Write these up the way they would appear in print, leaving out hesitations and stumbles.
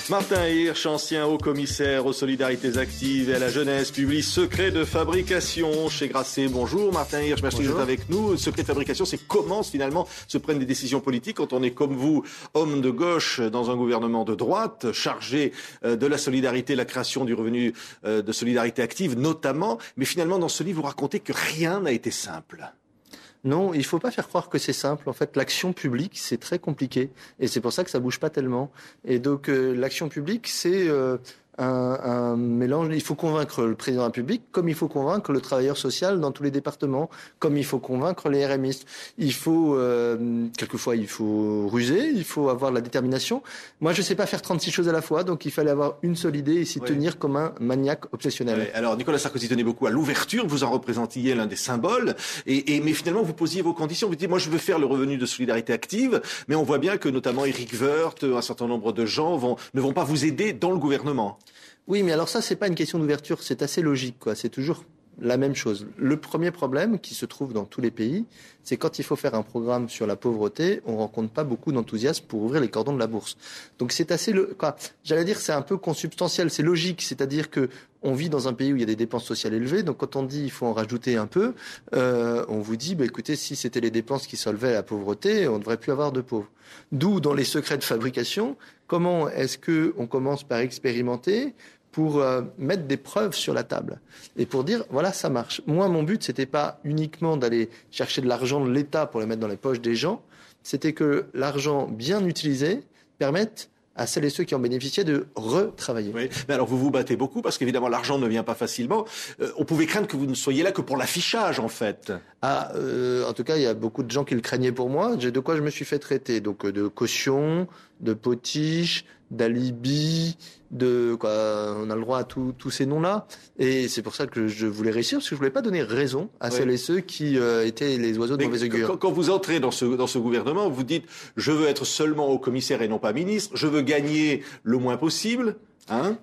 Martin Hirsch, ancien haut-commissaire aux solidarités actives et à la jeunesse, publie Secret de fabrication chez Grasset. Bonjour Martin Hirsch, merci d'être avec nous. Secret de fabrication, c'est comment finalement se prennent des décisions politiques quand on est comme vous, homme de gauche dans un gouvernement de droite, chargé de la solidarité, la création du revenu de solidarité active notamment. Mais finalement, dans ce livre, vous racontez que rien n'a été simple. Non, il ne faut pas faire croire que c'est simple. En fait, l'action publique, c'est très compliqué. Et c'est pour ça que ça ne bouge pas tellement. Et donc, l'action publique, c'est un mélange. Il faut convaincre le président de la République, comme il faut convaincre le travailleur social dans tous les départements, comme il faut convaincre les RMistes. Il faut, quelquefois, il faut ruser, il faut avoir de la détermination. Moi, je ne sais pas faire 36 choses à la fois, donc il fallait avoir une seule idée et s'y tenir comme un maniaque obsessionnel. Oui. Alors, Nicolas Sarkozy tenait beaucoup à l'ouverture, vous en représentiez l'un des symboles, mais finalement, vous posiez vos conditions. Vous dites, moi, je veux faire le revenu de solidarité active, mais on voit bien que notamment Éric Woerth, un certain nombre de gens ne vont pas vous aider dans le gouvernement. Oui, mais alors ça, c'est pas une question d'ouverture, c'est assez logique, quoi. C'est toujours la même chose. Le premier problème qui se trouve dans tous les pays, c'est quand il faut faire un programme sur la pauvreté, on rencontre pas beaucoup d'enthousiasme pour ouvrir les cordons de la bourse. Donc c'est assez, j'allais dire, c'est un peu consubstantiel, c'est logique, c'est-à-dire que on vit dans un pays où il y a des dépenses sociales élevées, donc quand on dit il faut en rajouter un peu, on vous dit, écoutez, si c'était les dépenses qui solvaient la pauvreté, on ne devrait plus avoir de pauvres. D'où, dans les secrets de fabrication, comment est-ce que on commence par expérimenter pour mettre des preuves sur la table et pour dire, voilà, ça marche. Moi, mon but, c'était pas uniquement d'aller chercher de l'argent de l'État pour le mettre dans les poches des gens, c'était que l'argent bien utilisé permette à celles et ceux qui en bénéficiaient de retravailler. Oui, mais alors vous vous battez beaucoup parce qu'évidemment l'argent ne vient pas facilement. On pouvait craindre que vous ne soyez là que pour l'affichage en fait. En tout cas, il y a beaucoup de gens qui le craignaient pour moi. De quoi je me suis fait traiter, donc de caution, de potiche, d'alibi, on a le droit à tous ces noms-là. Et c'est pour ça que je voulais réussir, parce que je voulais pas donner raison à celles et ceux qui étaient les oiseaux de mauvaise augure. Quand vous entrez dans ce gouvernement, vous dites, je veux être seulement haut-commissaire et non pas ministre, je veux gagner le moins possible.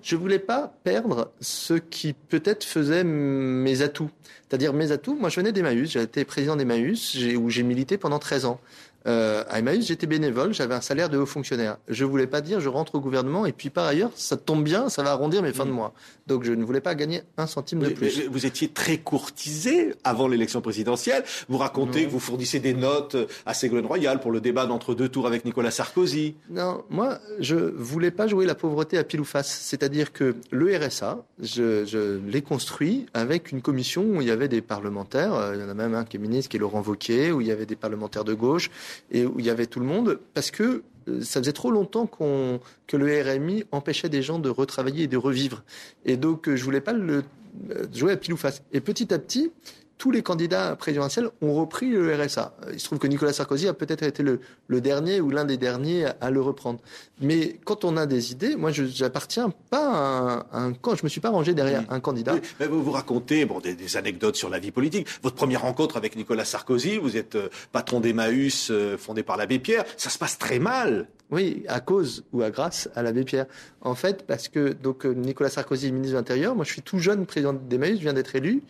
Je voulais pas perdre ce qui peut-être faisait mes atouts. C'est-à-dire mes atouts, moi je venais d'Emmaüs, j'ai été président d'Emmaüs, où j'ai milité pendant 13 ans. À Emmaüs, j'étais bénévole, j'avais un salaire de haut fonctionnaire. Je voulais pas dire je rentre au gouvernement et puis par ailleurs, ça tombe bien, ça va arrondir mes fins de mois. Donc je ne voulais pas gagner un centime de plus. Mais vous étiez très courtisé avant l'élection présidentielle. Vous racontez que vous fournissez des notes à Ségolène Royal pour le débat d'entre-deux tours avec Nicolas Sarkozy. Non, moi, je voulais pas jouer la pauvreté à pile ou face. C'est-à-dire que le RSA, je l'ai construit avec une commission où il y avait des parlementaires. Il y en a même un qui est ministre, qui est Laurent Wauquiez, où il y avait des parlementaires de gauche et où il y avait tout le monde, parce que ça faisait trop longtemps que le RMI empêchait des gens de retravailler et de revivre. Et donc, je voulais pas jouer à pile ou face. Et petit à petit, tous les candidats présidentiels ont repris le RSA. Il se trouve que Nicolas Sarkozy a peut-être été le dernier ou l'un des derniers à le reprendre. Mais quand on a des idées, moi, j'appartiens pas à un camp. Je me suis pas rangé derrière un candidat. Oui, mais vous racontez des anecdotes sur la vie politique. Votre première rencontre avec Nicolas Sarkozy, vous êtes patron d'Emmaüs, fondé par l'abbé Pierre. Ça se passe très mal. Oui, à cause ou à grâce à l'abbé Pierre. En fait, parce que Nicolas Sarkozy est ministre de l'Intérieur. Moi, je suis tout jeune président d'Emmaüs, je viens d'être élu.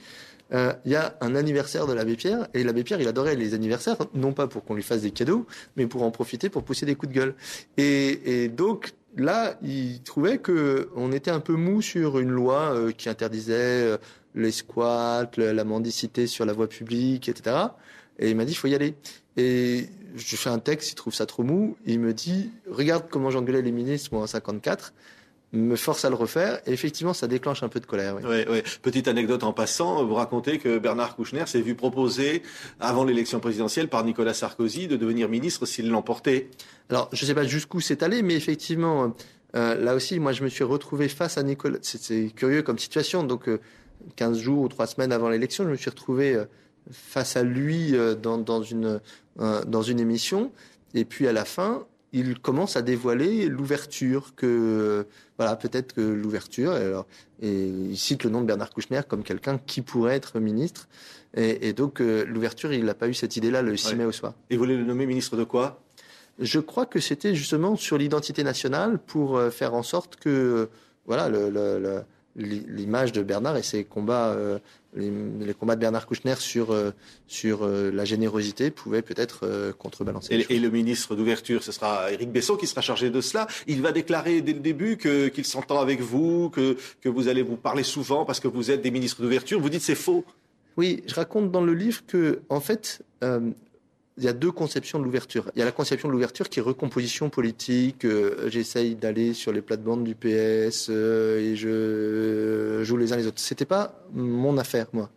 Il y a un anniversaire de l'abbé Pierre, et l'abbé Pierre, il adorait les anniversaires, non pas pour qu'on lui fasse des cadeaux, mais pour en profiter pour pousser des coups de gueule. Et donc, là, il trouvait qu'on était un peu mou sur une loi qui interdisait les squats, la mendicité sur la voie publique, etc. Et il m'a dit, il faut y aller. Et je fais un texte, il trouve ça trop mou, et il me dit, regarde comment j'engueulais les ministres, moi, en 54, me force à le refaire, et effectivement, ça déclenche un peu de colère. Oui. Petite anecdote en passant, vous racontez que Bernard Kouchner s'est vu proposer, avant l'élection présidentielle, par Nicolas Sarkozy, de devenir ministre s'il l'emportait. Alors, je ne sais pas jusqu'où c'est allé, mais effectivement, là aussi, moi, je me suis retrouvé face à Nicolas. C'est curieux comme situation. Donc, 15 jours ou 3 semaines avant l'élection, je me suis retrouvé face à lui dans une émission. Et puis, à la fin, il commence à dévoiler l'ouverture peut-être que l'ouverture, et il cite le nom de Bernard Kouchner comme quelqu'un qui pourrait être ministre, et donc l'ouverture, il n'a pas eu cette idée-là le 6 mai au soir. Et vous voulez le nommer ministre de quoi ? Je crois que c'était justement sur l'identité nationale pour faire en sorte que l'image de Bernard et ses combats, les combats de Bernard Kouchner sur la générosité pouvaient peut-être contrebalancer. Et le ministre d'ouverture, ce sera Éric Besson qui sera chargé de cela. Il va déclarer dès le début qu'il s'entend avec vous, que vous allez vous parler souvent parce que vous êtes des ministres d'ouverture. Vous dites c'est faux. Oui, je raconte dans le livre que, en fait, il y a deux conceptions de l'ouverture. Il y a la conception de l'ouverture qui est recomposition politique. J'essaye d'aller sur les plates-bandes du PS et je joue les uns les autres. C'était pas mon affaire, moi.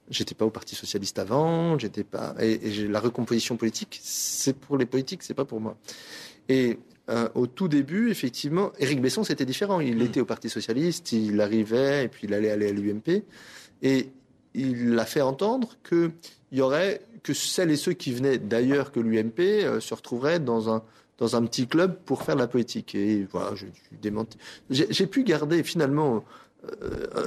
J'étais pas au Parti socialiste avant. J'étais pas. Et la recomposition politique, c'est pour les politiques, c'est pas pour moi. Et au tout début, effectivement, Éric Besson, c'était différent. Il était au Parti socialiste, il arrivait et puis il allait aller à l'UMP et il a fait entendre qu'il y aurait que celles et ceux qui venaient d'ailleurs que l'UMP se retrouveraient dans un petit club pour faire de la politique. Et voilà, je suis démenti. J'ai pu garder finalement.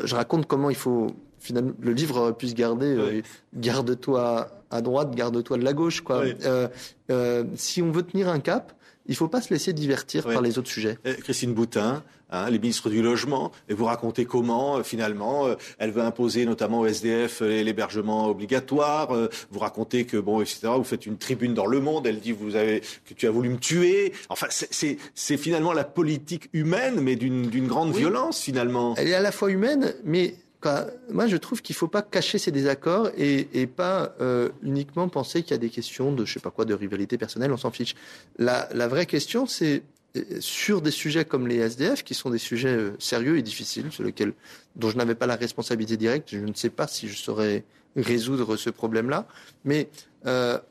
Je raconte comment il faut. Finalement, le livre aurait pu se garder. Garde-toi à droite, garde-toi de la gauche, quoi. Oui. Si on veut tenir un cap, il ne faut pas se laisser divertir par les autres sujets. Christine Boutin, les ministres du Logement, et vous racontez comment, finalement, elle veut imposer notamment au SDF l'hébergement obligatoire. Vous racontez que, etc., vous faites une tribune dans Le Monde, elle dit que tu as voulu me tuer. Enfin, c'est finalement la politique humaine, mais d'une grande violence, finalement. Elle est à la fois humaine, mais... Moi, je trouve qu'il ne faut pas cacher ses désaccords et pas uniquement penser qu'il y a des questions de, je sais pas quoi, de rivalité personnelle, on s'en fiche. La vraie question, c'est sur des sujets comme les SDF, qui sont des sujets sérieux et difficiles, dont je n'avais pas la responsabilité directe, je ne sais pas si je saurais résoudre ce problème-là, mais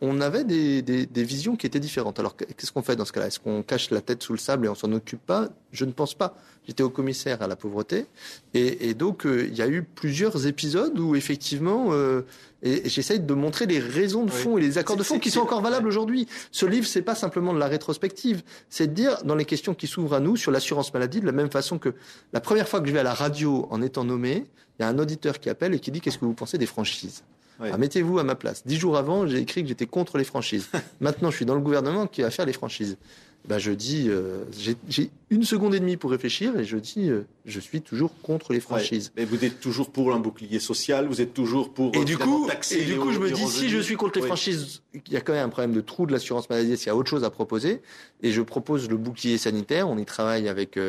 on avait des visions qui étaient différentes. Alors, qu'est-ce qu'on fait dans ce cas-là ? Est-ce qu'on cache la tête sous le sable et on s'en occupe pas ? Je ne pense pas. J'étais au commissaire à la pauvreté et donc il y a eu plusieurs épisodes où effectivement et j'essaye de montrer les raisons de fond et les accords de fond qui sont encore valables aujourd'hui. Ce livre, c'est pas simplement de la rétrospective, c'est de dire dans les questions qui s'ouvrent à nous sur l'assurance maladie, de la même façon que la première fois que je vais à la radio en étant nommé, il y a un auditeur qui appelle et qui dit qu'est-ce que vous pensez des franchises ? Alors, mettez-vous à ma place. 10 jours avant, j'ai écrit que j'étais contre les franchises. Maintenant, je suis dans le gouvernement qui va faire les franchises. Je dis, j'ai 1 seconde et demie pour réfléchir et je dis, je suis toujours contre les franchises. Mais vous êtes toujours pour un bouclier social, vous êtes toujours pour taxer et du coup, je me dis, si je suis contre les franchises, il y a quand même un problème de trou de l'assurance maladie, s'il y a autre chose à proposer. Et je propose le bouclier sanitaire, on y travaille avec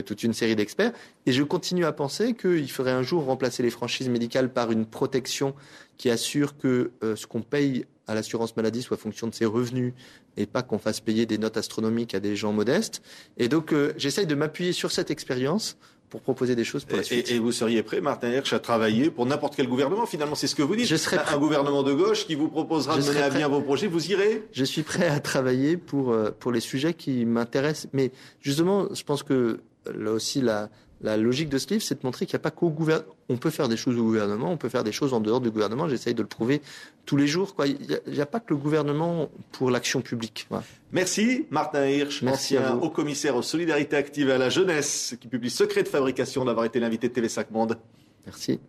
toute une série d'experts. Et je continue à penser qu'il faudrait un jour remplacer les franchises médicales par une protection qui assure que ce qu'on paye à l'assurance maladie soit fonction de ses revenus et pas qu'on fasse payer des notes astronomiques à des gens modestes. Et donc, j'essaye de m'appuyer sur cette expérience pour proposer des choses pour la suite. Et vous seriez prêt, Martin Hirsch, à travailler pour n'importe quel gouvernement ? Finalement, c'est ce que vous dites. Je serais prêt. Un gouvernement de gauche qui vous proposera de mener à bien vos projets, vous irez ? Je suis prêt à travailler pour les sujets qui m'intéressent. Mais justement, je pense que là aussi, la logique de ce livre, c'est de montrer qu'il n'y a pas qu'au gouvernement. On peut faire des choses au gouvernement, on peut faire des choses en dehors du gouvernement. J'essaye de le prouver tous les jours. Il n'y a pas que le gouvernement pour l'action publique. Voilà. Merci Martin Hirsch, ancien haut commissaire aux solidarités actives et à la jeunesse, qui publie Secret de fabrication, d'avoir été l'invité de TV5 Monde. Merci.